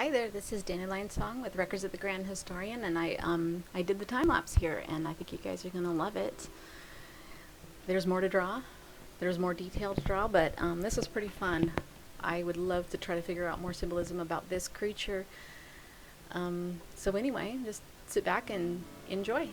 Hi there, this is Dandelion Song with Records of the Grand Historian, and I did the time lapse here, and I think you guys are gonna love it. There's more to draw, there's more detail to draw, but this was pretty fun. I would love to try to figure out more symbolism about this creature. So anyway, just sit back and enjoy.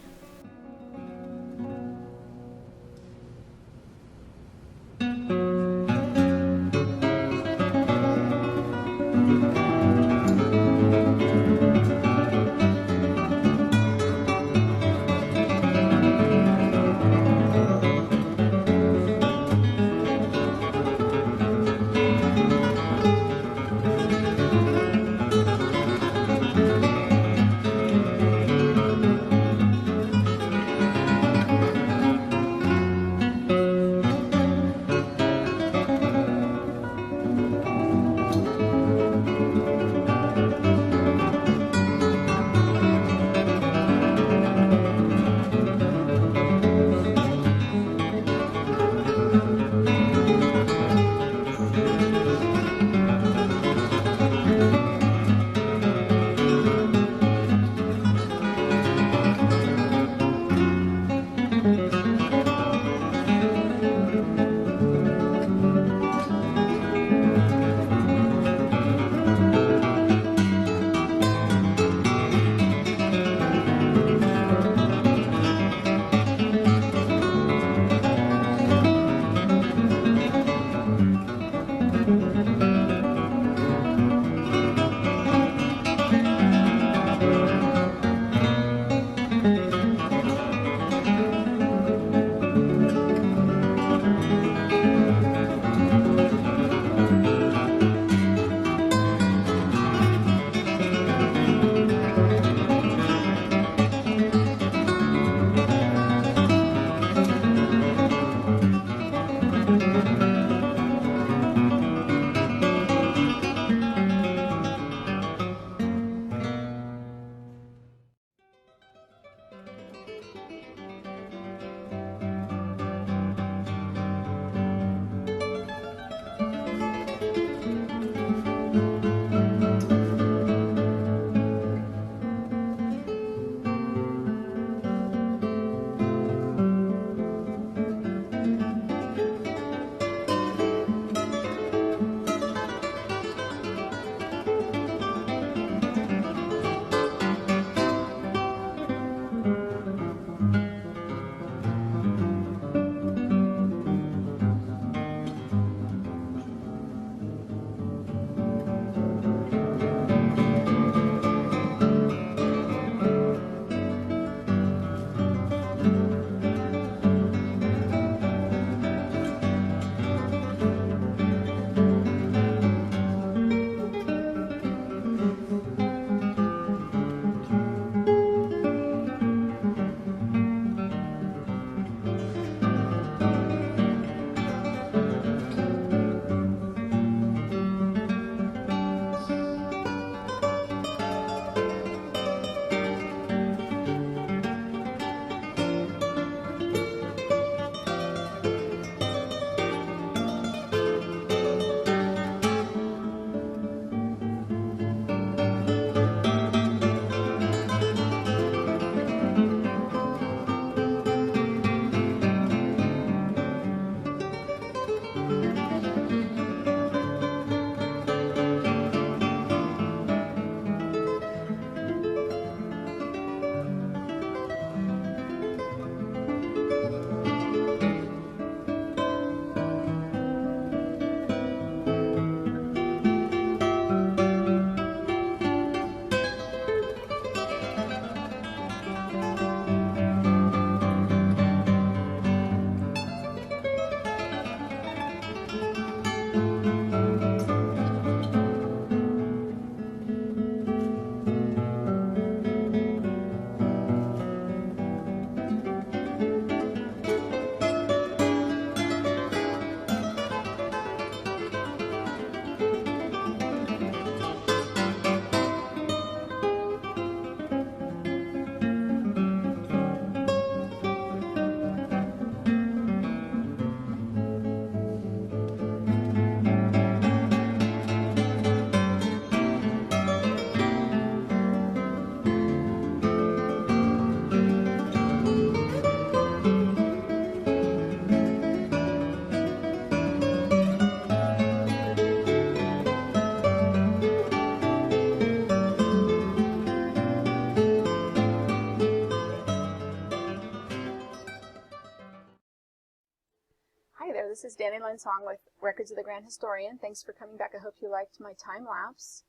This is Dandelion Song with Records of the Grand Historian. Thanks for coming back. I hope you liked my time lapse.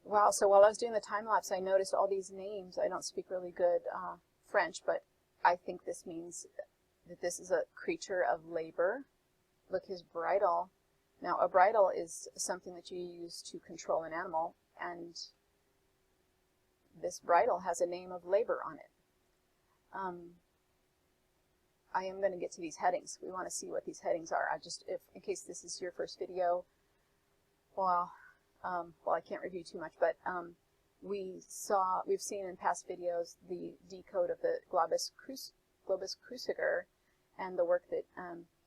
Wow, so while I was doing the time lapse, I noticed all these names. I don't speak really good French, but I think this means that this is a creature of labor. Look, his bridle. Now, a bridle is something that you use to control an animal, and this bridle has a name of labor on it. I am going to get to these headings. We want to see what these headings are. In case this is your first video, well, I can't review too much, but we've seen in past videos the decode of the globus cruciger and the work that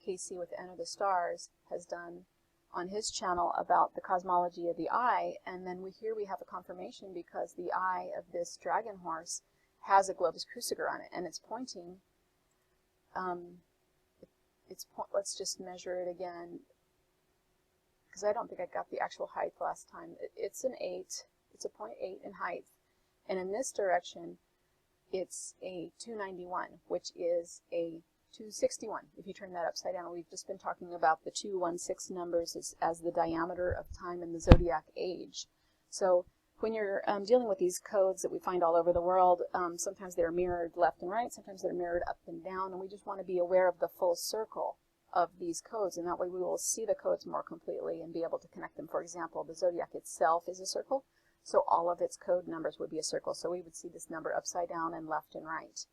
Casey with Enter the Stars has done on his channel about the cosmology of the eye. And then here we have a confirmation because the eye of this dragon horse has a globus cruciger on it, and it's pointing. Let's just measure it again, because I don't think I got the actual height last time. It's an 8. It's a 0.8 in height, and in this direction, it's a 291, which is a 261. If you turn that upside down, we've just been talking about the 216 numbers as the diameter of time in the zodiac age. So when you're dealing with these codes that we find all over the world, sometimes they're mirrored left and right, sometimes they're mirrored up and down, and we just want to be aware of the full circle of these codes, and that way we will see the codes more completely and be able to connect them. For example, the zodiac itself is a circle, so all of its code numbers would be a circle. So we would see this number upside down and left and right,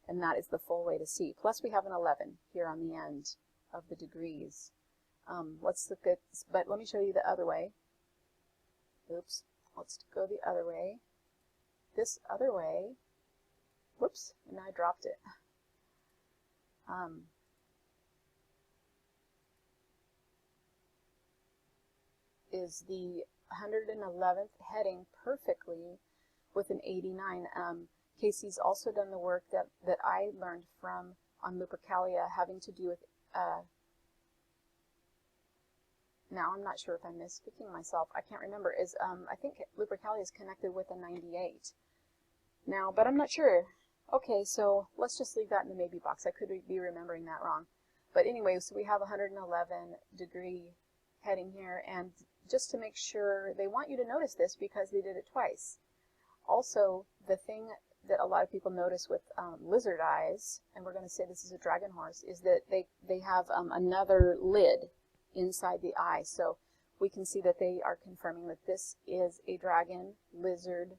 and that is the full way to see. Plus we have an 11 here on the end of the degrees. Let's look at, but let me show you the other way. Oops. Let's go the other way. This other way, whoops, and I dropped it. Is the 111th heading perfectly with an 89. Casey's also done the work that I learned from on Lupercalia having to do with now, I'm not sure if I'm misspeaking myself. I can't remember. I think Lupercalia is connected with a 98 now, but I'm not sure. Okay, so let's just leave that in the maybe box. I could be remembering that wrong. But anyway, so we have a 111 degree heading here, and just to make sure, they want you to notice this because they did it twice. Also, the thing that a lot of people notice with lizard eyes, and we're going to say this is a dragon horse, is that they have another lid inside the eye. So we can see that they are confirming that this is a dragon lizard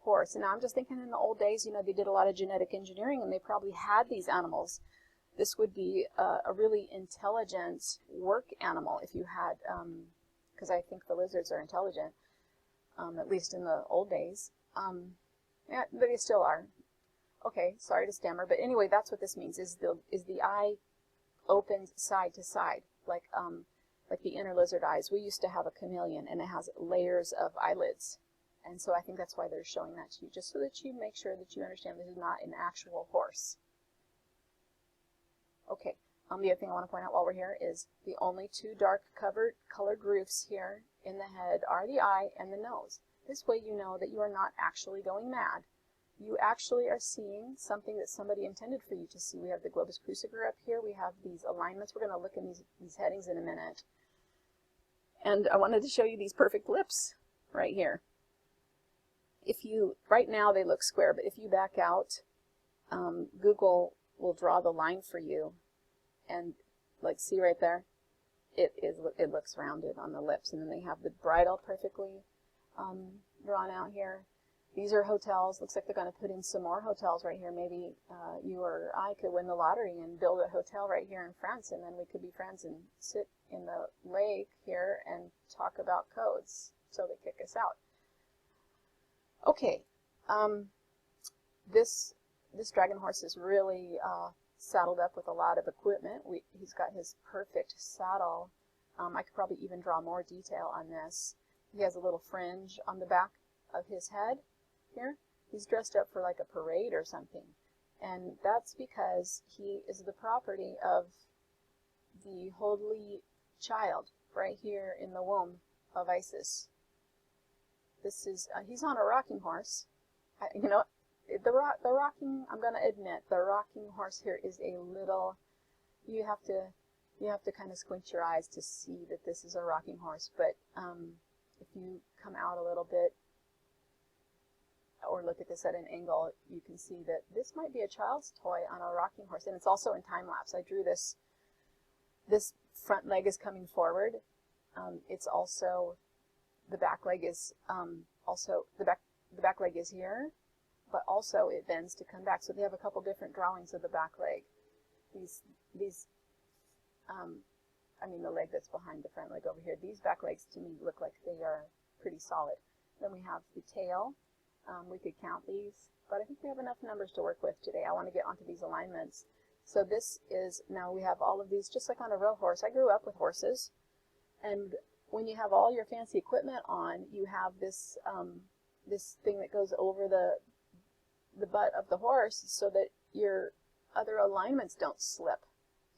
horse. And now I'm just thinking in the old days, they did a lot of genetic engineering, and they probably had these animals. This would be a really intelligent work animal if you had, because I think the lizards are intelligent, at least in the old days. Yeah, they still are. Okay, sorry to stammer, but anyway, that's what this means, is the eye opens side to side, like the inner lizard eyes. We used to have a chameleon, and it has layers of eyelids, and so I think that's why they're showing that to you, just so that you make sure that you understand this is not an actual horse. Okay, the other thing I want to point out while we're here is the only two dark colored roofs here in the head are the eye and the nose. This way you know that you are not actually going mad. You actually are seeing something that somebody intended for you to see. We have the globus cruciger up here. We have these alignments. We're going to look in these headings in a minute. And I wanted to show you these perfect lips right here. Right now they look square, but if you back out, Google will draw the line for you. And like, see right there? It looks rounded on the lips. And then they have the bridle perfectly drawn out here. These are hotels. Looks like they're going to put in some more hotels right here. Maybe you or I could win the lottery and build a hotel right here in France, and then we could be friends and sit in the lake here and talk about codes till they kick us out. Okay, this dragon horse is really saddled up with a lot of equipment. He's got his perfect saddle. I could probably even draw more detail on this. He has a little fringe on the back of his head here. He's dressed up for like a parade or something, and that's because he is the property of the holy child right here in the womb of Isis. This is he's on a rocking horse. The rocking, I'm going to admit, the rocking horse here is a little, you have to You have to kind of squint your eyes to see that this is a rocking horse, but if you come out a little bit or look at this at an angle, you can see that this might be a child's toy on a rocking horse, and it's also in time lapse. I drew this. This front leg is coming forward. It's also, the back leg is the back leg is here, but also it bends to come back. So they have a couple different drawings of the back leg. I mean the leg that's behind the front leg over here. These back legs to me look like they are pretty solid. Then we have the tail. We could count these, but I think we have enough numbers to work with today. I want to get onto these alignments. So this is, now we have all of these just like on a real horse. I grew up with horses, and when you have all your fancy equipment on, you have this this thing that goes over the butt of the horse so that your other alignments don't slip.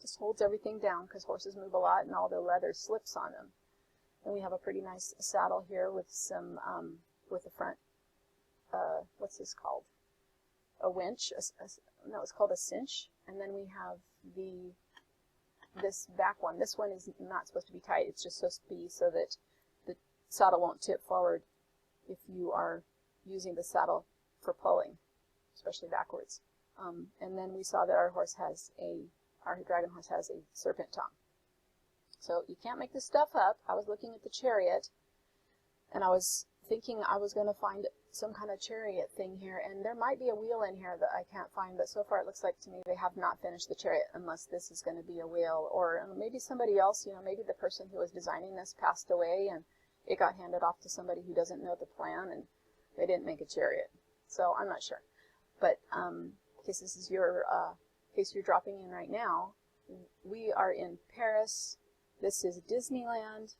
Just holds everything down because horses move a lot and all the leather slips on them. And we have a pretty nice saddle here with some with the front what's this called? A winch? No, it's called a cinch. And then we have this back one. This one is not supposed to be tight. It's just supposed to be so that the saddle won't tip forward if you are using the saddle for pulling, especially backwards. And then we saw that our dragon horse has a serpent tongue. So you can't make this stuff up. I was looking at the chariot, and I was thinking I was going to find some kind of chariot thing here, and there might be a wheel in here that I can't find, but so far it looks like to me they have not finished the chariot unless this is going to be a wheel, or maybe somebody else, maybe the person who was designing this passed away and it got handed off to somebody who doesn't know the plan and they didn't make a chariot. So I'm not sure. But in case this is your, in case you're dropping in right now, we are in Paris. This is Disneyland.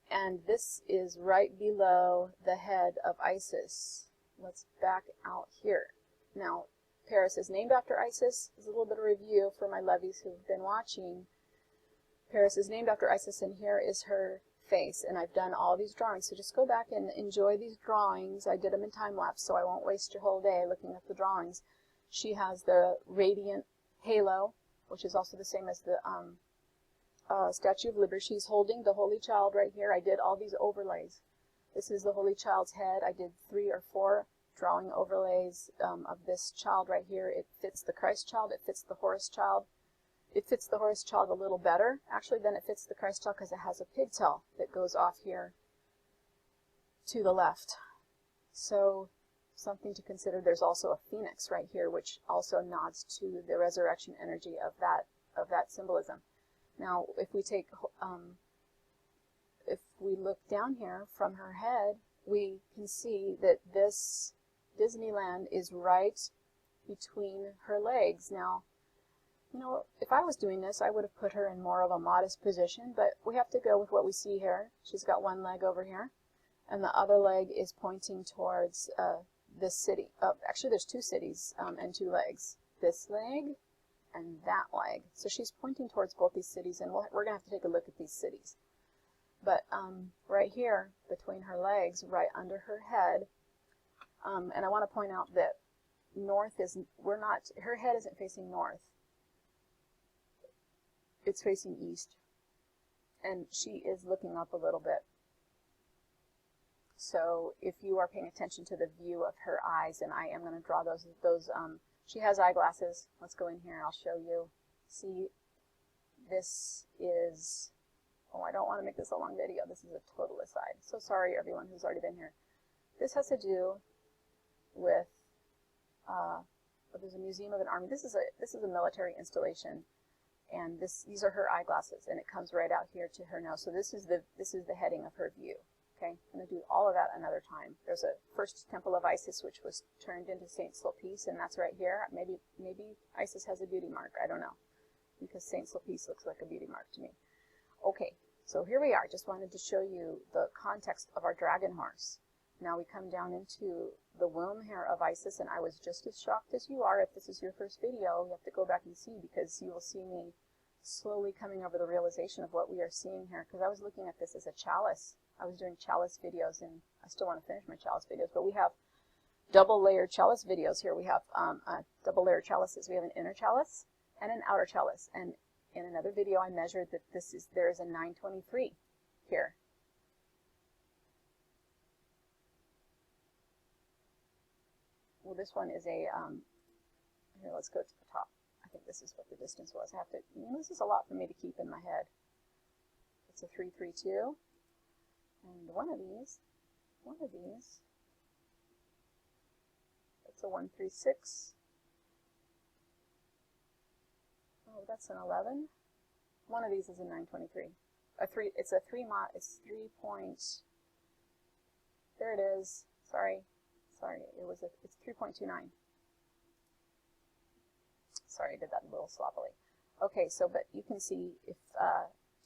And this is right below the head of Isis. Let's back out here. Now, Paris is named after Isis. There's a little bit of review for my lovies who've been watching. Paris is named after Isis, and here is her face. And I've done all these drawings, so just go back and enjoy these drawings. I did them in time lapse, so I won't waste your whole day looking at the drawings. She has the radiant halo, which is also the same as the Statue of Liberty. She's holding the Holy Child right here. I did all these overlays. This is the Holy Child's head. I did 3 or 4 drawing overlays of this child right here. It fits the Christ child. It fits the Horus child. It fits the Horus child a little better, actually, than it fits the Christ child because it has a pigtail that goes off here to the left. So something to consider. There's also a phoenix right here, which also nods to the resurrection energy of that symbolism. Now, if we take, if we look down here from her head, we can see that this Disneyland is right between her legs. Now, if I was doing this, I would have put her in more of a modest position, but we have to go with what we see here. She's got one leg over here, and the other leg is pointing towards this city. Actually, there's 2 cities and 2 legs. This leg and that leg. So she's pointing towards both these cities, and we're going to have to take a look at these cities. But right here, between her legs, right under her head, and I want to point out that north is, her head isn't facing north. It's facing east. And she is looking up a little bit. So if you are paying attention to the view of her eyes, and I am going to draw those she has eyeglasses. Let's go in here. I'll show you. See, this is, I don't want to make this a long video. This is a total aside. So sorry, everyone who's already been here. This has to do with, there's a museum of an army. This is a military installation, and these are her eyeglasses, and it comes right out here to her nose. So this is the heading of her view. Okay, I'm going to do all of that another time. There's a first temple of Isis, which was turned into St. Sulpice, and that's right here. Maybe Isis has a beauty mark. I don't know, because St. Sulpice looks like a beauty mark to me. Okay, so here we are. Just wanted to show you the context of our dragon horse. Now we come down into the womb here of Isis, and I was just as shocked as you are. If this is your first video, you have to go back and see, because you will see me slowly coming over the realization of what we are seeing here, because I was looking at this as a chalice. I was doing chalice videos, and I still want to finish my chalice videos, but we have double-layered chalice videos here. We have double-layered chalices. We have an inner chalice and an outer chalice, and in another video I measured that there is a 923 here. Well, this one is a, here, let's go to the top. I think this is what the distance was. I have to, this is a lot for me to keep in my head. It's a 332, and one of these, it's a 136. Oh, that's an 11. One of these is a 923. It's a 3 point. There it is. Sorry, it's 3.29. Sorry, I did that a little sloppily. Okay, so but you can see if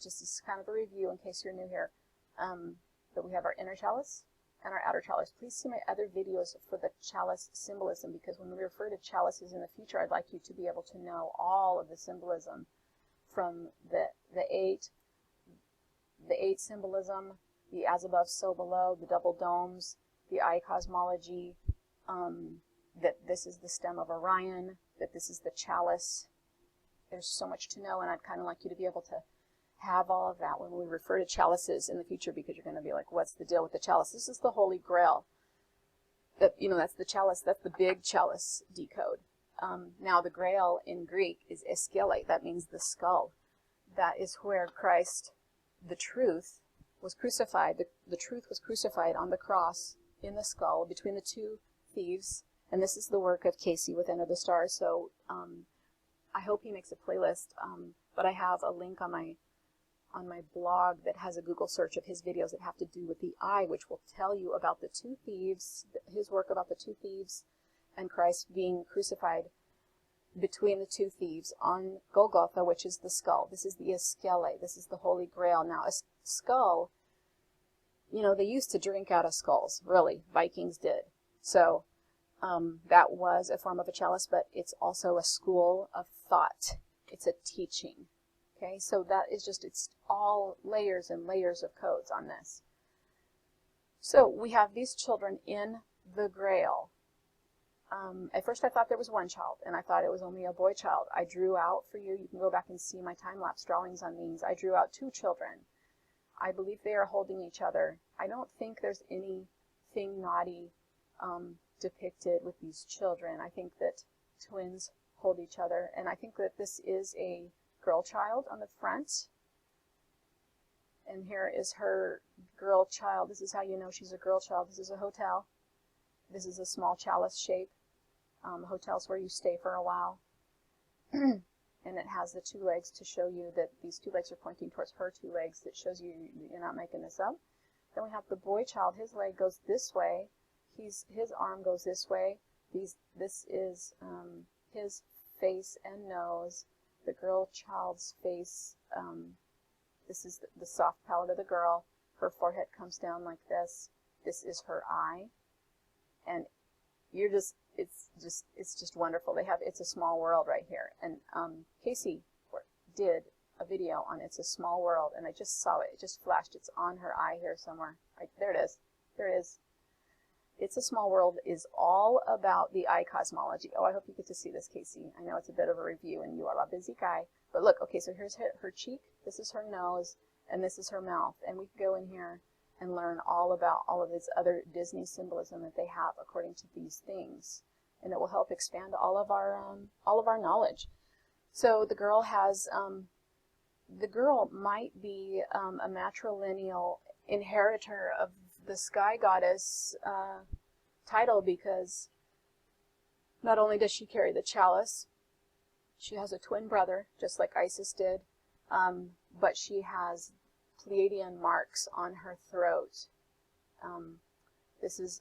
just as kind of a review in case you're new here, that we have our inner chalice and our outer chalice. Please see my other videos for the chalice symbolism, because when we refer to chalices in the future, I'd like you to be able to know all of the symbolism from the eight symbolism, the as above, so below, the double domes, the eye cosmology, that this is the stem of Orion, that this is the chalice. There's so much to know, and I'd kind of like you to be able to have all of that when we refer to chalices in the future, because you're going to be like, what's the deal with the chalice? This is the Holy Grail. That's the chalice, that's the big chalice decode. Now the Grail in Greek is Philae, that means the skull. That is where Christ, the truth, was crucified. The truth was crucified on the cross in the skull between the two thieves, and this is the work of Casey with Enter the Stars. So I hope he makes a playlist, but I have a link on my blog that has a Google search of his videos that have to do with the eye, which will tell you about the two thieves, his work about the two thieves, and Christ being crucified between the two thieves on Golgotha, which is the skull. This is the Philae. This is the Holy Grail. Now, a skull, they used to drink out of skulls, really. Vikings did. So that was a form of a chalice, but it's also a school of thought. It's a teaching. Okay, so that is it's all layers and layers of codes on this. So we have these children in the Grail. At first I thought there was one child, and I thought it was only a boy child. I drew out for you, you can go back and see my time-lapse drawings on these. I drew out two children. I believe they are holding each other. I don't think there's anything naughty depicted with these children. I think that twins hold each other, and I think that this is a girl child on the front, and here is her girl child. This is how you know she's a girl child. This is a hotel. This is a small chalice shape. Hotels where you stay for a while. And it has the two legs to show you that these two legs are pointing towards her two legs. That shows you you're not making this up. Then we have the boy child. His leg goes this way. His arm goes this way. This is his face and nose. The girl child's face, this is the soft palate of the girl. Her forehead comes down like this. This is her eye. And it's just wonderful. It's a Small World right here. And Casey did a video on It's a Small World, and I just saw it. It just flashed. It's on her eye here somewhere. Right, there it is. There it is. It's a Small World is all about the eye cosmology. Oh, I hope you get to see this, Casey. I know it's a bit of a review, and you are a busy guy. But look, okay, so here's her cheek. This is her nose, and this is her mouth. And we can go in here and learn all about all of this other Disney symbolism that they have according to these things. And it will help expand all of our knowledge. So the girl has, the girl might be a matrilineal inheritor of the sky goddess title, because not only does she carry the chalice, she has a twin brother, just like Isis did, but she has Pleiadian marks on her throat. This is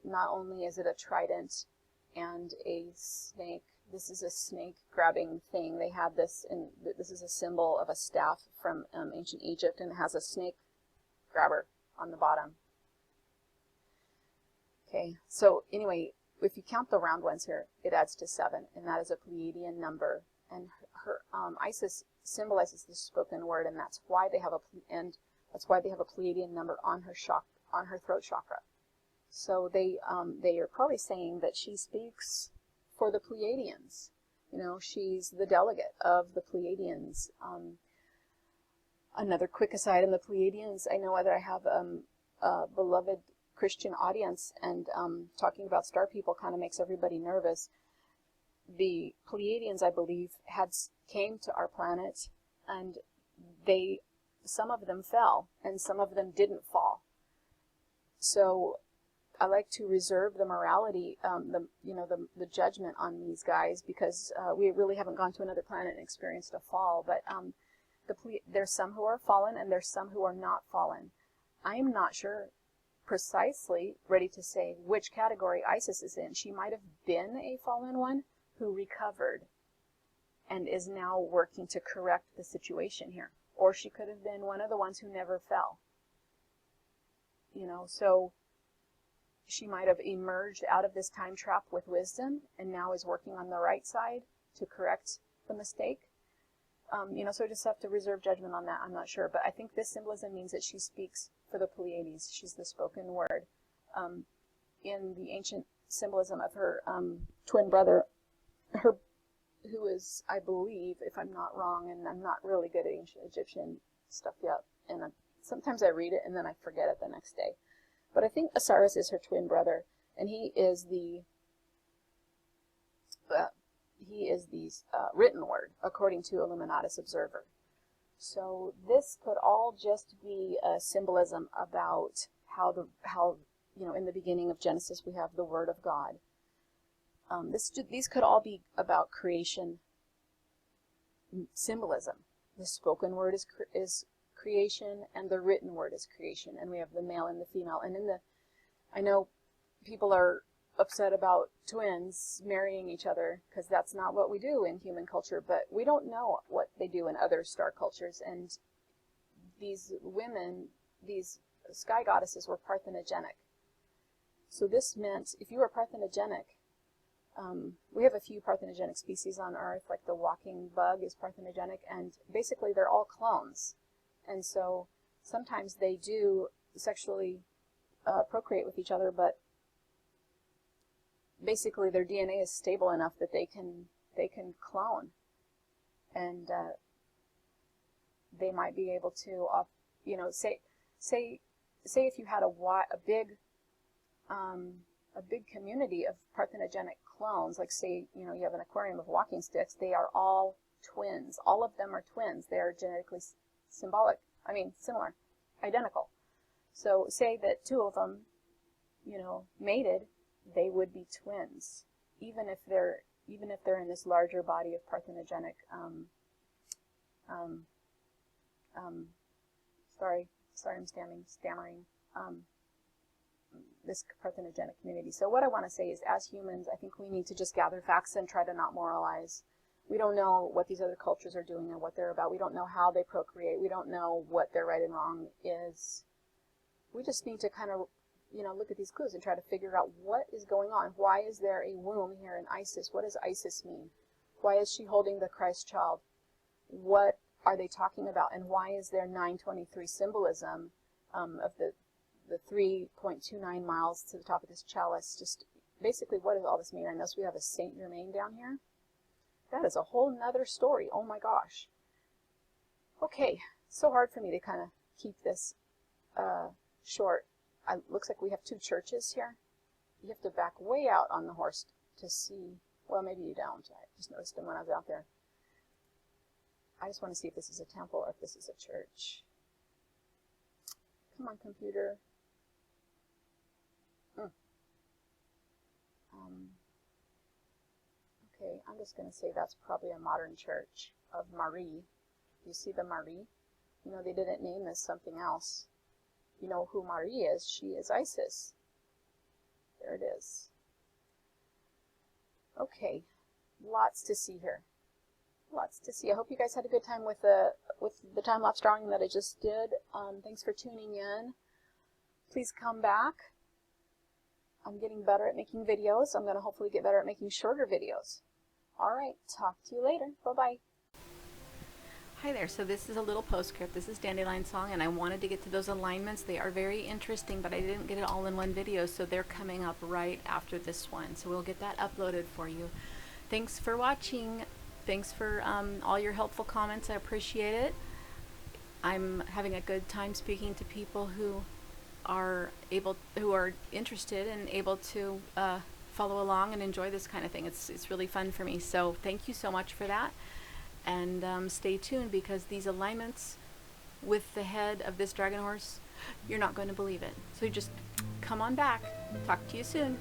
not only is it a trident and a snake. This is a snake grabbing thing. They had this, and this is a symbol of a staff from ancient Egypt, and it has a snake grabber on the bottom. Okay, so anyway, if you count the round ones here, it adds to 7, and that is a Pleiadian number. And her Isis symbolizes the spoken word, and that's why they have a Pleiadian number on her throat chakra. So they are probably saying that she speaks for the Pleiadians, You know, she's the delegate of the Pleiadians. Another quick aside on the Pleiadians, I know that I have a beloved Christian audience, and talking about star people kind of makes everybody nervous. The Pleiadians, I believe, came to our planet, and some of them fell, and some of them didn't fall. So I like to reserve the morality, the judgment on these guys, because we really haven't gone to another planet and experienced a fall. But there's some who are fallen, and there's some who are not fallen. I'm not sure precisely ready to say which category Isis is in. She might have been a fallen one who recovered and is now working to correct the situation here. Or she could have been one of the ones who never fell. You know, so she might have emerged out of this time trap with wisdom and now is working on the right side to correct the mistake. So I just have to reserve judgment on that. I'm not sure. But I think this symbolism means that she speaks for the Pleiades. She's the spoken word. In the ancient symbolism of her twin brother, who is, I believe, if I'm not wrong, and I'm not really good at ancient Egyptian stuff yet, and sometimes I read it and then I forget it the next day. But I think Osiris is her twin brother, and he is the written word, according to Illuminatus Observer. So this could all just be a symbolism about how in the beginning of Genesis we have the Word of God. These could all be about creation symbolism. The spoken word is creation, and the written word is creation, and we have the male and the female. And I know people are upset about twins marrying each other, because that's not what we do in human culture, but we don't know what they do in other star cultures. And these women, these sky goddesses, were parthenogenic. So this meant if you were parthenogenic, we have a few parthenogenic species on Earth, like the walking bug is parthenogenic, and basically they're all clones. And so sometimes they do sexually procreate with each other, but basically their DNA is stable enough that they can clone, and they might be able to, say if you had a big community of parthenogenic clones, like say you have an aquarium of walking sticks, they are all twins. All of them are twins. They are genetically similar, identical. So say that two of them, mated, they would be twins, even if they're in this larger body of parthenogenic. Sorry, I'm stammering. This parthenogenic community. So what I want to say is, as humans, I think we need to just gather facts and try to not moralize. We don't know what these other cultures are doing and what they're about. We don't know how they procreate. We don't know what their right and wrong is. We just need to kind of, look at these clues and try to figure out what is going on. Why is there a womb here in Isis? What does Isis mean? Why is she holding the Christ child? What are they talking about? And why is there 923 symbolism of the 3.29 miles to the top of this chalice? Just basically, what does all this mean? I notice we have a Saint Germain down here. That is a whole nother story. Oh my gosh. Okay, so hard for me to kind of keep this short. Looks like we have two churches here. You have to back way out on the horse to see. Well, maybe you don't. I just noticed them when I was out there. I just want to see if this is a temple or if this is a church. Come on, computer. Okay, I'm just going to say that's probably a modern church of Marie. You see the Marie? They didn't name this something else. You know who Marie is? She is Isis. There it is. Okay, lots to see here. Lots to see. I hope you guys had a good time with the time-lapse drawing that I just did. Thanks for tuning in. Please come back. I'm getting better at making videos. I'm going to hopefully get better at making shorter videos. All right, talk to you later. Bye-bye. Hi there. So this is a little postscript. This is Dandelion Song, and I wanted to get to those alignments. They are very interesting, but I didn't get it all in one video, so they're coming up right after this one. So we'll get that uploaded for you. thanks for watching. Thanks for all your helpful comments. I appreciate it. I'm having a good time speaking to people who are interested and able to follow along and enjoy this kind of thing. It's really fun for me. So thank you so much for that. And stay tuned, because these alignments with the head of this dragon horse, you're not going to believe it. So just come on back. Talk to you soon.